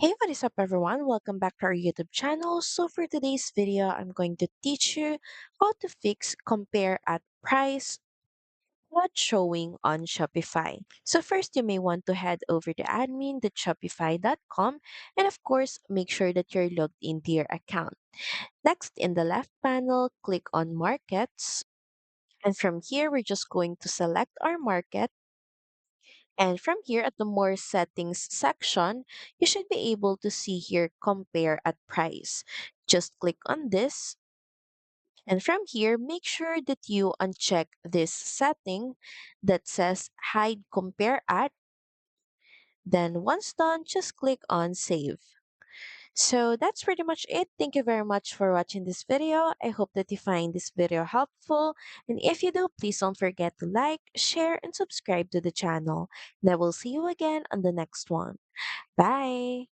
Hey, what is up, everyone? Welcome back to our YouTube channel. So, for today's video, I'm going to teach you how to fix compare at price not showing on Shopify. So, first, you may want to head over to admin.shopify.com and, of course, make sure that you're logged into your account. Next, in the left panel, click on Markets. And from here, we're just going to select our market. And from here at the more settings section, you should be able to see here compare at price. Just click on this. And from here, make sure that you uncheck this setting that says hide compare at. Then once done, just click on save. So that's pretty much it. Thank you very much for watching this video. I hope that you find this video helpful. And if you do, please don't forget to like, share, and subscribe to the channel. And I will see you again on the next one. Bye.